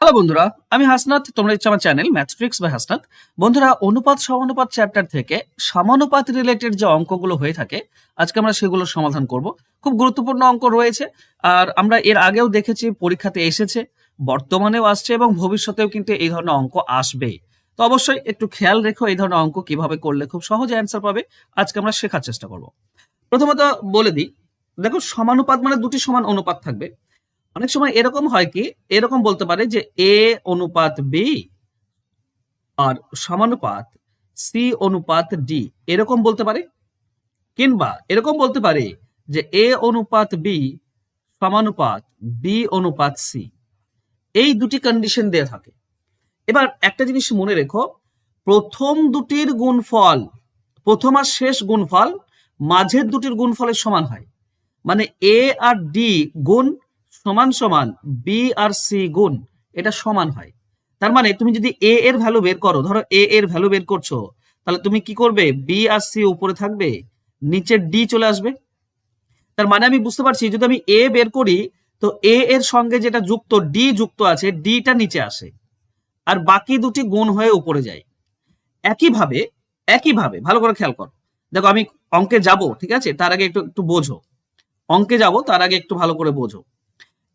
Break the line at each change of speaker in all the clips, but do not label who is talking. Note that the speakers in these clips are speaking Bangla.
হ্যালো বন্ধুরা, আমি হাসনাত। তোমরা হচ্ছে আমার চ্যানেল ম্যাথট্রিক্স বাই হাসনাত। বন্ধুরা, অনুপাত সমানুপাত চ্যাপ্টার থেকে সমানুপাত রিলেটেড যে অঙ্কগুলো হয়ে থাকে, আজকে আমরা সেগুলোর সমাধান করব। খুব গুরুত্বপূর্ণ অঙ্ক রয়েছে, আর আমরা এর আগেও দেখেছি, পরীক্ষাতে এসেছে, বর্তমানেও আসছে এবং ভবিষ্যতেও কিন্তু এই ধরনের অঙ্ক আসবে। তো অবশ্যই একটু খেয়াল রেখো এই ধরনের অঙ্ক কিভাবে করলে খুব সহজে অ্যান্সার পাবে। আজকে আমরা শেখার চেষ্টা করব। প্রথমত বলে দিই, দেখো সমানুপাত মানে দুটি সমান অনুপাত থাকবে। অনেক সময় এরকম হয় কি, এরকম বলতে পারে যে এ অনুপাত বি আর সমানুপাত সি অনুপাত ডি, এরকম বলতে পারে। কিংবা এরকম বলতে পারে যে এ অনুপাত বি সমানুপাত বি অনুপাত সি। এই দুটি কন্ডিশন দেয়া থাকে। এবার একটা জিনিস মনে রেখো, প্রথম দুটির গুণফল, প্রথম আর শেষ গুণফল মাঝের দুটির গুণফলের সমান হয়। মানে এ আর ডি গুণ সমান সমান বি আর সি গুণ, এটা সমান হয়। তার মানে তুমি যদি এ এর ভ্যালু বের করো, ধরো এ এর ভ্যালু বের করছো, তাহলে তুমি কি করবে? বি আর সি উপরে থাকবে, নিচে ডি চলে আসবে। তার মানে আমি বুঝতে পারছি, যদি আমি এ বের করি, তো এ এর সঙ্গে যেটা যুক্ত ডি যুক্ত আছে, ডিটা নিচে আসে, আর বাকি দুটি গুণ হয়ে উপরে যায়। একইভাবে একইভাবে ভালো করে খেয়াল করো। দেখো আমি অঙ্কে যাব, ঠিক আছে? তার আগে একটু একটু বোঝো। অঙ্কে যাব তার আগে একটু ভালো করে বোঝো।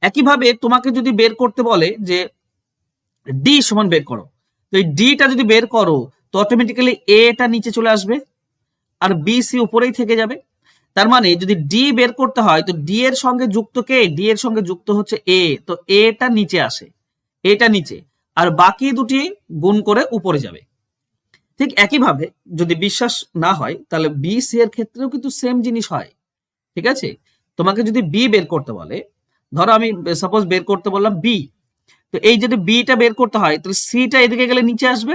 একইভাবে তোমাকে যদি বের করতে বলে যে ডি সমান বের করো, তো এই ডিটা যদি বের করো, তো অটোমেটিক্যালি এটা নিচে চলে আসবে আর বি সি উপরেই থেকে যাবে। তার মানে যদি ডি বের করতে হয়, তো ডি এর সঙ্গে যুক্ত কে? ডি এর সঙ্গে যুক্ত হচ্ছে এ, তো এটা নিচে আসে, এটা নিচে, আর বাকি দুটি গুণ করে উপরে যাবে। ঠিক একইভাবে যদি বিশ্বাস না হয়, তাহলে বি সি এর ক্ষেত্রেও কিন্তু সেম জিনিস হয়। ঠিক আছে? তোমাকে যদি বি বের করতে বলে, ধরো আমি সাপোজ বের করতে বললাম বি, তো এই যদি বিটা বের করতে হয়, তাহলে সিটা এদিকে গেলে নিচে আসবে,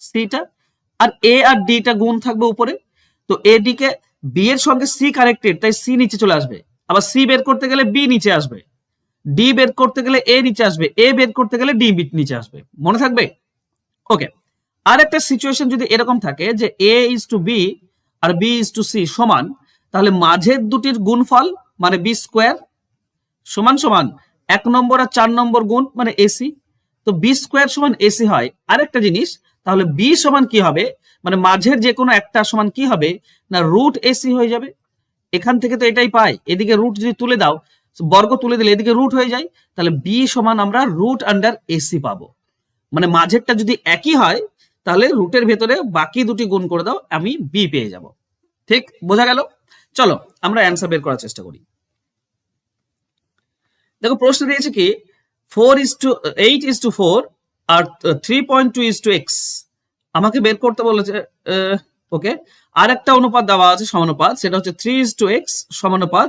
সিটা, আর এ আর ডিটা গুণ থাকবে উপরে। তো এ ডি কে, বি এর সঙ্গে সি কানেক্টেড, তাই সি নিচে চলে আসবে। আবার সি বের করতে গেলে বি নিচে আসবে, ডি বের করতে গেলে এ নিচে আসবে, এ বের করতে গেলে ডি নিচে আসবে। মনে থাকবে? ওকে। আর একটা সিচুয়েশন যদি এরকম থাকে যে এ ইজ টু বি আর বি ইজ টু সি সমান, তাহলে মাঝের দুটির গুণফল মানে বি স্কোয়ার সমান সমান 1 নম্বর আর 4 নম্বর গুণ মানে এসি। তো বি স্কোয়ার সমান এসি হয়। আরেকটা জিনিস, তাহলে বি সমান কি হবে? মানে মাঝের যে কোনো একটা সমান কি হবে না, রুট এসি হয়ে যাবে। এখান থেকে তো এটাই পাই, এদিকে রুট যদি তুলে দাও, বর্গ তুলে দিলে এদিকে রুট হয়ে যায়, তাহলে বি সমান আমরা রুট আন্ডার এসি পাবো। মানে মাঝেরটা যদি একই হয়, তাহলে রুটের ভেতরে বাকি দুটি গুণ করে দাও, আমি বি পেয়ে যাব। ঠিক বোঝা গেল? চলো আমরা অ্যান্সার বের করার চেষ্টা করি। দেখো প্রশ্ন দিয়েছে কি, 8:4 আর 3.2:x আমাকে বের করতে বলেছে। ওকে, আর একটা অনুপাত দেওয়া আছে সমানুপাত, সেটা হচ্ছে 3:x সমানুপাত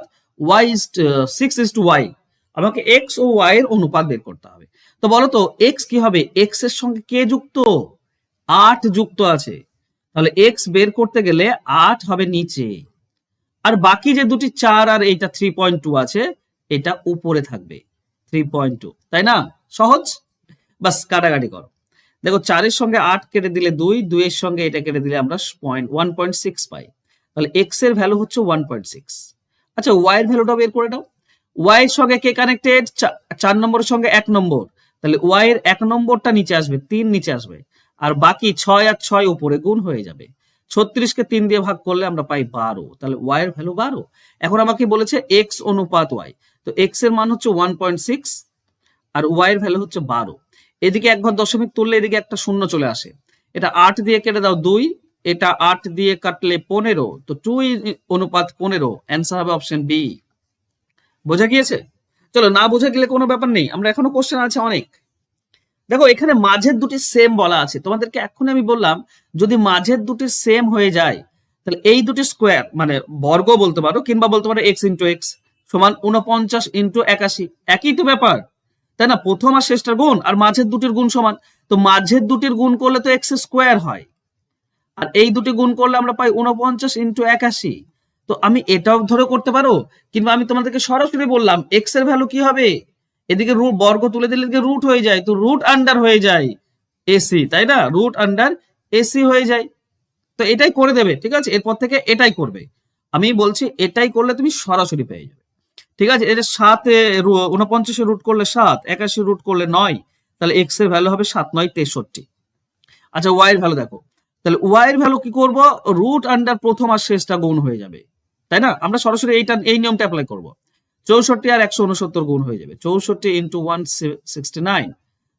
6:y। আমাকে x ও y এর অনুপাত বের করতে হবে। তো বলো তো x কি হবে? x এর সঙ্গে কে যুক্ত? 8 যুক্ত আছে, তাহলে x বের করতে গেলে 8 হবে নিচে, আর বাকি যে দুটি 4 আর এইটা 3.2 আছে, এটা উপরে থাকবে 3.2, তাই না? সহজ। বাস কাটাকাটি করো। দেখো 4-এর সঙ্গে 8 কেটে দিলে 2, 2 এর সঙ্গে এটা কেটে দিলে আমরা 1.6 পাই। তাহলে এক্স এর ভ্যালু হচ্ছে 1.6। আচ্ছা ওয়াই এর ভ্যালুটা বের করে দাও। ওয়াই এর সঙ্গে কে কানেক্টেড? 4 নম্বরের সঙ্গে 1 নম্বর, তাহলে ওয়াই এর 1 নম্বরটা নিচে আসবে, 3 নিচে আসবে, আর বাকি 6 আর 6 উপরে গুণ হয়ে যাবে। 36 কে 3 দিয়ে ভাগ করলে আমরা পাই 12, তাহলে ওয়াই এর ভ্যালু 12। এখন আমাকে বলেছে এক্স অনুপাত ওয়াই, তো এক্স এর মান হচ্ছে 1.6 আর ওয়াই এর ভ্যালু হচ্ছে 12। এদিকে এক ঘর দশমিক তুললে এদিকে একটা শূন্য চলে আসে, এটা 8 দিয়ে কেটে দাও 2, এটা 8 দিয়ে কাটলে 15, তো 2 অনুপাত 15, অ্যান্সার হবে অপশন বি। বোঝা গিয়েছে? চলো, না বোঝা গেলে কোনো ব্যাপার নেই, আমরা এখনো কোশ্চেন আছে অনেক। দেখো এখানে মাঝের দুটি সেম বলা আছে, তোমাদেরকে এক্ষুনি আমি বললাম যদি মাঝের দুটি সেম হয়ে যায়, তাহলে এই দুটি স্কোয়ার মানে বর্গ বলতে পারো, কিংবা বলতে পারো এক্স ইন্টু এক্স সমান 49 ইন্টু 81, একই তো ব্যাপার, তাই না? প্রথম আর শেষটার গুণ আর মাঝের দুটির গুণ সমান, তো মাঝের দুটির গুণ করলে তো এক্স স্কোয়ার হয়, আর এই দুটি গুণ করলে আমরা পাই 49 ইন্টু 81। তো আমি এটাও ধরে করতে পারো, কিংবা আমি তোমাদেরকে সরাসরি বললাম এক্স এর ভ্যালু কি হবে, এদিকে রুট বর্গ তুলে দিলে এদিকে রুট হয়ে যায়, তো রুট আন্ডার হয়ে যায় এসি, তাই না? রুট আন্ডার এসি হয়ে যায়। তো এটাই করে দেবে, ঠিক আছে? এরপর থেকে এটাই করবে। আমি বলছি এটাই করলে তুমি সরাসরি পেয়ে যাবে। ঠিক আছে? এটা 7 49 রুট করলে 7, 81 রুট করলে 9, তাহলে এক্স এর ভ্যালু হবে 7×9 = 63। আচ্ছা ওয়াই এর ভ্যালু দেখো, তাহলে ওয়াই এর ভ্যালু কি করব, রুট আন্ডার প্রথম আর শেষটা গুণ হয়ে যাবে, তাই না? আমরা সরাসরি এই নিয়মটা অ্যাপ্লাই করব। 64 আর 169 গুণ হয়ে যাবে, 64 ইন্টু 169,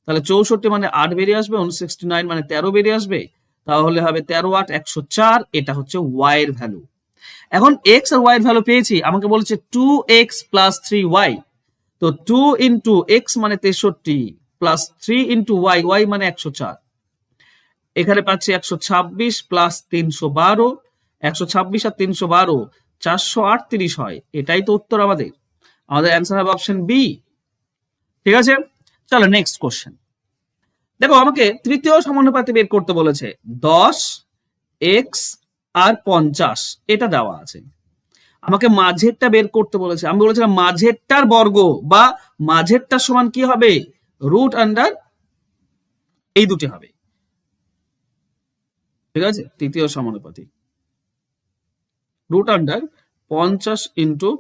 তাহলে 64 মানে 8 বেরিয়ে আসবে, 169 মানে 13 বেরিয়ে আসবে, তাহলে হবে 13 8 104। এটা হচ্ছে ওয়াই এর ভ্যালু। এখন এক্স আর ওয়াই এর ভ্যালু পেয়েছি, আমাকে বলেছে 2x + 3y, তো 2 ইন্টু এক্স মানে 63 প্লাস 3 ইন্টু ওয়াই, ওয়াই মানে 104, এখানে পাচ্ছি 126 প্লাস 312, 126 আর 312 438 হয়। এটাই তো উত্তর আমাদের। আমাদের অ্যান্সার হবে অপশন বি। ঠিক আছে, চলো নেক্সট কোশ্চেন। দেখো আমাকে তৃতীয় সমানুপাতে বের করতে বলেছে 10x আর 50, এটা দেওয়া আছে। আমাকে মাঝেরটা বের করতে বলেছে, আমি বলেছিলাম মাঝেরটার বর্গ বা মাঝেরটা সমান কি হবে, রুট আন্ডার এই দুটি হবে। ঠিক আছে, তৃতীয় সমানুপাতি রুট আন্ডার 50 ইন্টু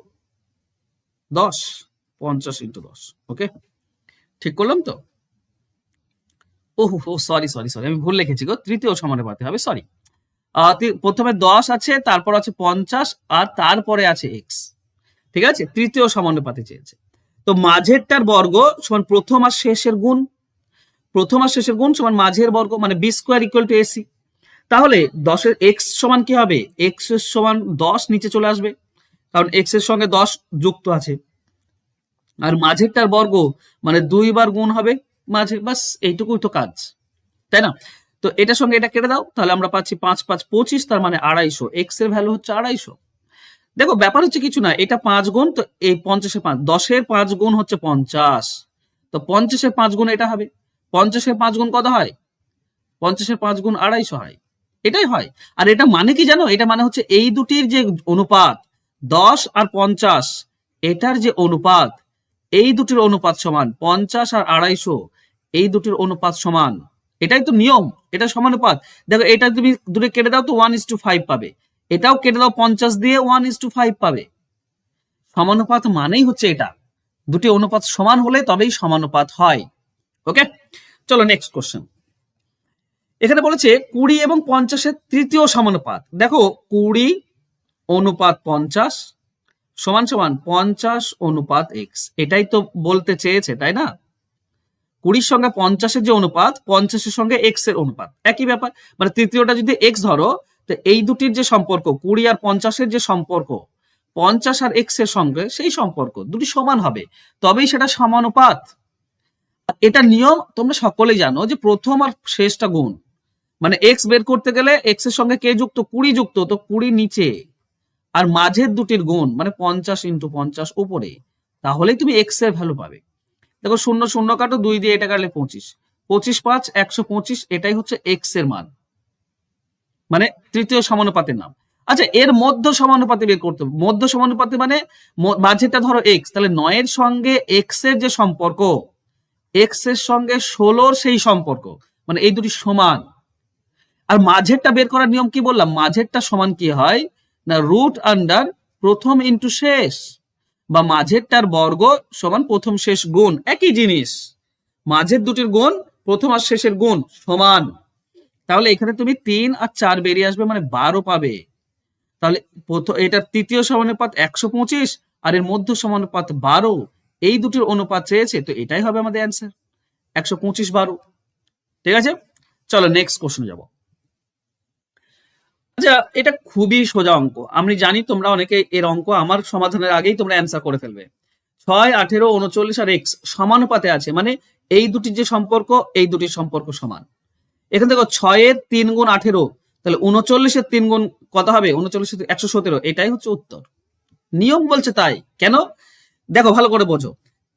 10, 50 ইন্টু 10। ওকে, ঠিক করলাম তো? ওহো সরি সরি সরি, আমি ভুল লিখেছি গো, তৃতীয় সমানুপাতি হবে, সরি। প্রথমে 10 আছে, তারপর আছে 50 আর তারপরে আছে এক্স। ঠিক আছে, তৃতীয় সমানুপাতি চেয়েছে। তো মাঝেরটার বর্গ সমান প্রথম আর শেষের গুণ, প্রথম আর শেষের গুণ সমান মাঝের বর্গ, মানে B square equal to AC. তাহলে 10 এক্স সমান কি হবে, এক্স এর সমান 10 নিচে চলে আসবে, কারণ এক্স এর সঙ্গে 10 যুক্ত আছে। আর মাঝেরটার বর্গ মানে 2 বার গুণ হবে মাঝে, বাস এইটুকুই তো কাজ, তাই না? তো এটার সঙ্গে এটা কেটে দাও, তাহলে আমরা পাচ্ছি 5 5 25, তার মানে 250। এক্স এর ভ্যালু হচ্ছে 250। দেখো ব্যাপার হচ্ছে কিছু না, এটা 5 গুণ, তো এই 50 5, 10 5 গুণ হচ্ছে 50, তো 50 5 গুণ এটা হবে। 50 5 গুণ কত হয়, 50 5 গুণ 250 হয়, এটাই হয়। আর এটা মানে কি জানো, এটা মানে হচ্ছে এই দুটির যে অনুপাত 10 আর 50, এটার যে অনুপাত, এই দুটির অনুপাত সমান 50 আর 250, এই দুটির অনুপাত সমান, এটাই তো নিয়ম, এটা সমানুপাত। দেখো এটা তুমি দুটো কেটে দাও তো 1:5 পাবে, এটাও কেটে দাও 50 দিয়ে 1:5 পাবে। সমানুপাত মানেই হচ্ছে এটা, দুটি অনুপাত সমান হলে তবেই সমানুপাত হয়। ওকে, চলো নেক্সট কোশ্চেন। এখানে বলেছে 20 এবং 50-এর তৃতীয় সমানুপাত। দেখো 20 অনুপাত 50 সমান সমান 50 অনুপাত এক্স, এটাই তো বলতে চেয়েছে, তাই না? 20-র সঙ্গে 50-এর যে অনুপাত, 50-এর সঙ্গে এক্স এর অনুপাত, একই ব্যাপার। মানে তৃতীয়টা যদি এক্স ধরো, তো এই দুটির যে সম্পর্ক 20 আর 50-এর যে সম্পর্ক, 50 আর এক্স এর সঙ্গে সেই সম্পর্ক দুটি সমান হবে, তবেই সেটা সমানুপাত। এটা নিয়ম তোমরা সকলেই জানো যে প্রথম আর শেষটা গুণ, মানে এক্স বের করতে গেলে এক্স এর সঙ্গে কে যুক্ত, 20 যুক্ত, তো 20 নিচে, আর মাঝের দুটির গুণ মানে 50 ইন্টু 50 উপরে, তাহলেই তুমি এক্স এর ভ্যালু পাবে। দেখো 0 0 কাটো, 2 দিয়ে এটা কাটলে 25, 25 5 125, এটাই হচ্ছে এক্স এর মান, মানে তৃতীয় সমানুপাতের নাম। আচ্ছা এর মধ্য সমানুপাতি বের করতে হবে। মধ্য সমানুপাতি মানে মাঝেরটা ধরো এক্স, তাহলে 9 এর সঙ্গে এক্স এর যে সম্পর্ক, এক্স এর সঙ্গে 16-র সেই সম্পর্ক, মানে এই দুটি সমান। আর মাঝেরটা বের করার নিয়ম কি বললাম, মাঝেরটা সমান কি হয় না, রুট আন্ডার প্রথম ইন্টু শেষ, বা মাঝেরটার বর্গ সমান প্রথম শেষ গুণ, একই জিনিস। মাঝের দুটির গুণ প্রথম আর শেষের গুণ সমান, তাহলে এখানে তুমি 3 আর 4 বেরিয়ে আসবে, মানে 12 পাবে। তাহলে এটার তৃতীয় সমানুপাত 125 আর এর মধ্য সমানুপাত 12, এই দুটির অনুপাত চেয়েছে, তো এটাই হবে আমাদের অ্যান্সার, 125 12। ঠিক আছে, চলো নেক্সট কোশ্চেন যাব। আচ্ছা এটা খুবই সোজা অঙ্ক, আমি জানি তোমরা অনেকে এর অঙ্ক আমার সমাধানের আগেই তোমরা অ্যান্সার করে ফেলবে। 6 18 39 আর এক্স সমানুপাতে আছে, মানে এই দুটির যে সম্পর্ক, এই দুটির সম্পর্ক সমান। এখান থেকে 6 এর 3 গুণ 18, তাহলে 39 এর 3 গুণ কত হবে, 39 117, এটাই হচ্ছে উত্তর। নিয়ম বলছে তাই, কেন দেখো ভালো করে বোঝো।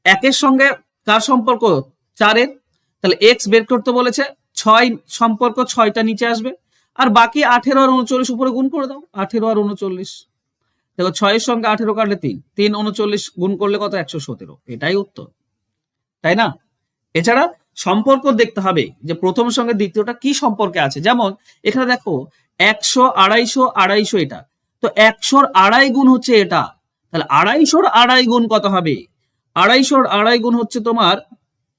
একের সঙ্গে কার সম্পর্ক, 4 এর, তাহলে এক্স বের করতে বলেছে, 6 সম্পর্ক 6টা নিচে আসবে, আর বাকি 18 আর 39 উপরে গুণ করে দাও, 18 আর 39। দেখো 6 এর সঙ্গে 18 কাটলে 3, 3 39 গুণ করলে কত, 117, এটাই উত্তর, তাই না? এছাড়া সম্পর্ক দেখতে হবে যে প্রথমের সঙ্গে দ্বিতীয়টা কি সম্পর্কে আছে। যেমন এখানে দেখো 100 250 250, এটা তো 100-র 2.5 গুণ হচ্ছে এটা, তাহলে 250-র 2.5 গুণ কত হবে, 250-র 2.5 গুণ হচ্ছে তোমার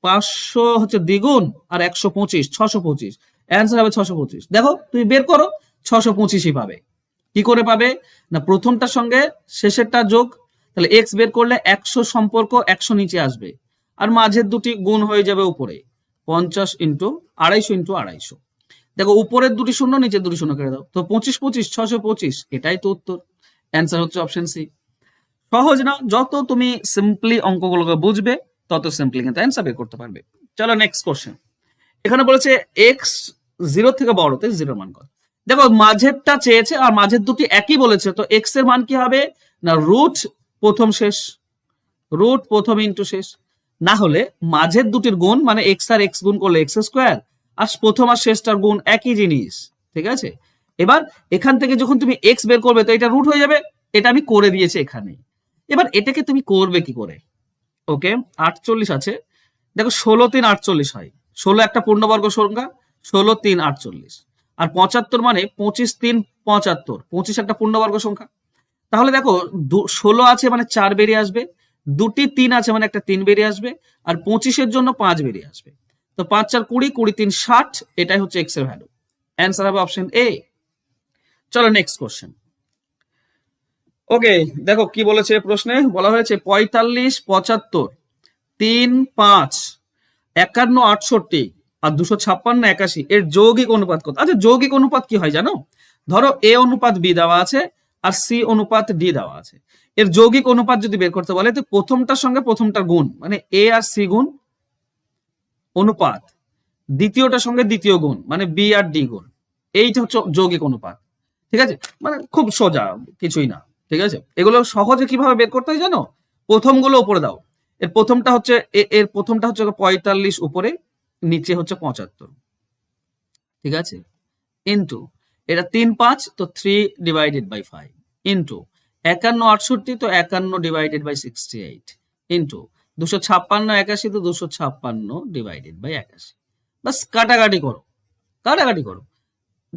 500 হচ্ছে দ্বিগুণ আর 125 625, অ্যান্সার হবে 625। দেখো তুমি বের করো, 625ই পাবে। কি করে পাবে না, প্রথমটার সঙ্গে শেষেরটা যোগ, তাহলে এক্স বের করলে 100 সম্পর্ক 100 নিচে আসবে, আর মাঝের দুটি গুণ হয়ে যাবে উপরে, 50 ইন্টু 250 দেখো উপরের দুটি শূন্য নিচের দুটি শূন্য কেটে দাও, তো 25 25 625, এটাই তো উত্তর। অ্যান্সার হচ্ছে অপশন সি। সহজ না, যত তুমি সিম্পলি অঙ্কগুলোকে বুঝবে তত সিম্পলি কিন্তু অ্যান্সার বের করতে পারবে। চলো নেক্সট কোশ্চেন। এখানে বলেছে এক্স 0 থেকে বড়তে 0 মান কত। দেখো মাঝেরটা চেয়েছে আর মাঝের দুটি একই বলেছে, তো এক্স এর মান কি হবে না রুট প্রথম শেষ, রুট প্রথম ইন্টু শেষ, না হলে মাঝের দুটির গুণ মানে এক্স আর এক্স গুণ করলে এক্স স্কোয়ার, আর প্রথম আর শেষটার গুণ একই জিনিস, ঠিক আছে। এবার এখান থেকে যখন তুমি এক্স বের করবে তো এটা রুট হয়ে যাবে, এটা আমি করে দিয়েছি এখানে। এবার এটাকে তুমি করবে কি করে, ওকে 48 আছে, দেখো 16 3 48 হয়, 16 একটা পূর্ণবর্গ সংখ্যা, 16 3 48, আর 75 মানে 25 3 75, 25 একটা পূর্ণবর্গ সংখ্যা। তাহলে দেখো 16 আছে মানে 4 বেরিয়ে আসবে, দুটি 3 আছে মানে একটা 3 বেরিয়ে আসবে, আর 25-এর জন্য 5 বেরিয়ে আসবে, তো 5 4 20, 20 3 60, এটাই হচ্ছে এক্স এর ভ্যালু। অ্যান্সার হবে অপশন এ। চলো নেক্সট কোশ্চেন। ওকে দেখো কি বলেছে প্রশ্নে, বলা হয়েছে 45 75 3 5 51 68 আর 256 81 এর যৌগিক অনুপাত কত। আচ্ছা যৌগিক অনুপাত কি হয় জানো, ধরো এ অনুপাত বি দেওয়া আছে আর সি অনুপাত ডি দেওয়া আছে, এর যৌগিক অনুপাত যদি বের করতে বলে তো প্রথমটার সঙ্গে প্রথমটার গুণ মানে এ আর সি গুণ অনুপাত, দ্বিতীয়টার সঙ্গে দ্বিতীয় গুণ মানে বি আর ডি গুণ, এইটা হচ্ছে যৌগিক অনুপাত, ঠিক আছে। মানে খুব সোজা, কিছুই না, ঠিক আছে। এগুলো সহজে কিভাবে বের করতে হয় জানো, প্রথমগুলো উপরে দাও, এর প্রথমটা হচ্ছে 45 উপরে, নিচে হচ্ছে 75, ঠিক আছে, ইন্টু এটা 3 5 তো 3/5 ইন্টু 51 68 তো 51/68 ইন্টু 256 81 তো 256/81, বাস কাটাকাটি করো, কাটাকাটি করো,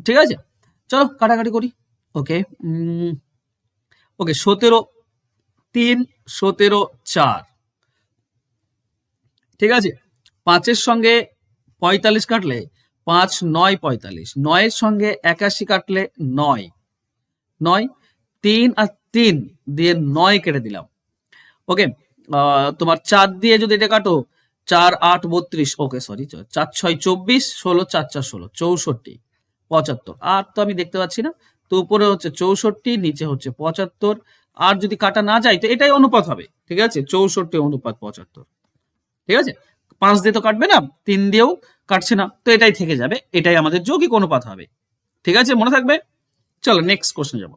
ঠিক আছে। চলো কাটাকাটি করি। ওকে ওকে 17 3 17 4, ঠিক আছে। 5-এর সঙ্গে 45 কাটলে 5 9 45, 9-এর সঙ্গে 81 কাটলে 9 9, 3 আর 3 দিয়ে 9 কেটে দিলাম, ওকে। তোমার 4 দিয়ে যদি এটা কাটো 4 8 32, ওকে সরি 4 6 24, 16 4 4 16 64 75, আর তো আমি দেখতে পাচ্ছি না, তো উপরে হচ্ছে 64 নিচে হচ্ছে 75, আর যদি কাটা না যায় তো এটাই অনুপাত হবে, ঠিক আছে, 64 অনুপাত 75, ঠিক আছে। 5 দিয়ে তো কাটবে না, 3 দিয়েও কাটছে না, তো এটাই থেকে যাবে, এটাই আমাদের যৌগিক অনুপাত হবে, ঠিক আছে, মনে থাকবে। চলো নেক্সট কোশ্চেন যাব।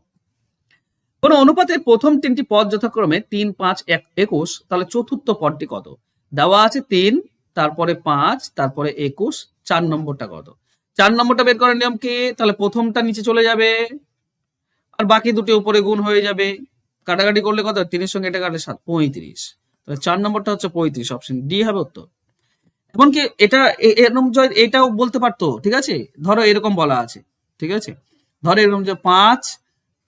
কোন অনুপাতের প্রথম 3টি পদ যথাক্রমে 3 5 1 21, তাহলে চতুর্থ পদটি কত। দেওয়া আছে 3, তারপরে 5, তারপরে 21, 4 নম্বরটা কত। 4 নম্বরটা বের করার নিয়ম কি, তাহলে প্রথমটা নিচে চলে যাবে আর বাকি দুটি উপরে গুণ হয়ে যাবে, কাটাকাটি করলে কত, 3-এর সঙ্গে এটা কাটলে 7 35, তাহলে 4 নম্বরটা হচ্ছে 35, অপশন ডি হবে উত্তর। এমনকি এটা এরকম এটাও বলতে পারতো, ঠিক আছে, ধরো এরকম বলা আছে, ঠিক আছে, ধরো এরকম যে 5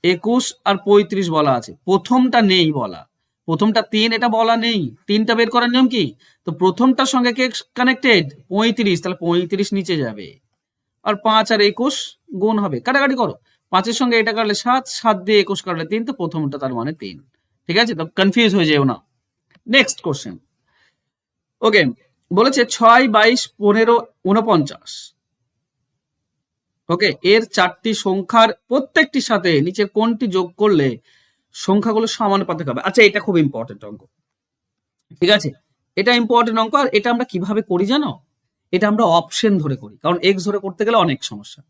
21 আর 35 বলা আছে, প্রথমটা নেই বলা, প্রথমটা 3 এটা বলা নেই, 3টা বের করার নিয়ম কি, তো প্রথমটার সঙ্গে কে কানেক্টেড 35, তাহলে 35 নিচে যাবে, আর 5 আর 21 গুণ হবে, কাটাকাটি করো, 5-এর সঙ্গে এটা কাটলে 7, 7 দিয়ে 21 কাটলে 3, তো প্রথমটা তার মানে 3, ঠিক আছে, তো কনফিউজ হয়ে যেও না। Next question. ওকে বলেছে 6 22 15 49, ওকে এর 4টি সংখ্যার প্রত্যেকটির সাথে নিচে কোনটি যোগ করলে সংখ্যাগুলো সমানুপাতিক হবে। আচ্ছা এটা খুব ইম্পর্টেন্ট অঙ্ক, ঠিক আছে, এটা ইম্পর্টেন্ট অঙ্ক, আর এটা আমরা কিভাবে করি জানো, এটা আমরা অপশন ধরে করি, কারণ এক্স ধরে করতে গেলে অনেক সমস্যা।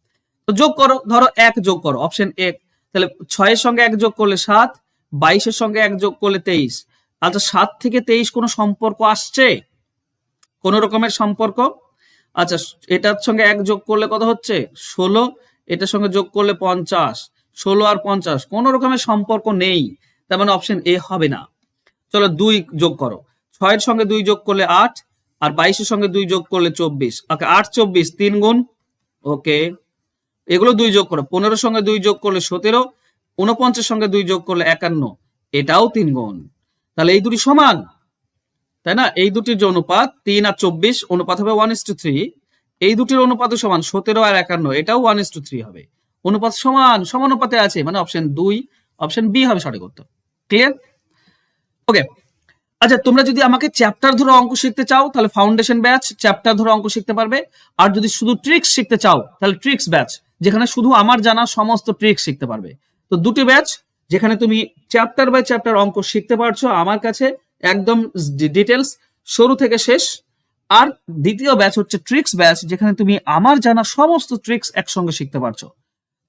তো যোগ করো, ধরো 1 যোগ করো, অপশন 1, তাহলে 6-এর সঙ্গে 1 যোগ করলে 7, 22-এর সঙ্গে 1 যোগ করলে 23, আচ্ছা 7 থেকে 23 কোনো সম্পর্ক আসছে, কোন রকমের সম্পর্ক, আচ্ছা এটার সঙ্গে 1 যোগ করলে কত হচ্ছে 16, এটার সঙ্গে যোগ করলে 50, 16 আর 50 কোন রকমের সম্পর্ক নেই, তার মানে অপশন এ হবে না। চলো 2 যোগ করো, 6-এর সঙ্গে 2 যোগ করলে 8, আর 22-এর সঙ্গে 2 যোগ করলে 24, ওকে 8 24 3 গুণ, ওকে এগুলো 2 যোগ করো, 15-এর সঙ্গে 2 যোগ করলে 17, 49-এর সঙ্গে 2 যোগ করলে 51, এটাও 3 গুণ, তাহলে এই দুটি সমান, তাই না? এই দুটির যে অনুপাত 3 আর 24 অনুপাত হবে 1:3। এই দুটির অনুপাত সমান 17 আর 51, এটাও 1:3 হবে। অনুপাত সমানুপাতে আছে, মানে অপশন 2, অপশন বি হবে সঠিক উত্তর। ক্লিয়ার? ওকে। আচ্ছা, তোমরা যদি আমাকে চ্যাপ্টার ধরে অঙ্ক শিখতে চাও তাহলে ফাউন্ডেশন ব্যাচ চ্যাপ্টার ধরে অঙ্ক শিখতে পারবে। আর যদি শুধু ট্রিক্স শিখতে চাও তাহলে ট্রিক্স ব্যাচ, যেখানে শুধু আমার জানা সমস্ত ট্রিক্স শিখতে পারবে। তো দুটি ব্যাচ, যেখানে তুমি চ্যাপ্টার বাই চ্যাপ্টার অঙ্ক শিখতে পারছো আমার কাছে একদম ডিটেলস শুরু থেকে শেষ। আর দ্বিতীয় ব্যাচ হচ্ছে ট্রিক্স ব্যাচ, যেখানে তুমি আমার জানা সমস্ত ট্রিক্স একসঙ্গে শিখতে পারছো।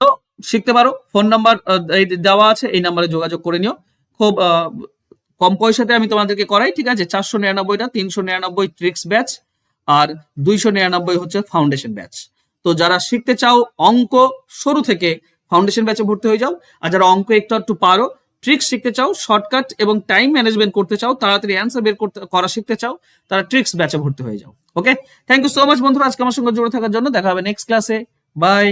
তো শিখতে পারো। ফোন নাম্বার দেওয়া আছে, এই নাম্বারে যোগাযোগ করে নিও। খুব কম পয়সাতে আমি তোমাদেরকে করাই, ঠিক আছে? 499টা, 399 ট্রিক্স ব্যাচ আর 299 হচ্ছে ফাউন্ডেশন ব্যাচ। তো যারা শিখতে চাও অঙ্ক শুরু থেকে, ফাউন্ডেশন ব্যাচে ভর্তি হয়ে যাও। আর যারা অঙ্ক একটু একটু পারো, ট্রিক্স শিখতে চাও, শর্টকাট এবং টাইম ম্যানেজমেন্ট করতে চাও, তাড়াতাড়ি অ্যান্সার বের করা শিখতে চাও, তারা ট্রিক্স ব্যাচে ভর্তি হয়ে যাও। ওকে, থ্যাংক ইউ সো মাচ বন্ধুরা আজকে আমার সঙ্গে জুড়ে থাকার জন্য। দেখা হবে নেক্সট ক্লাসে। বাই।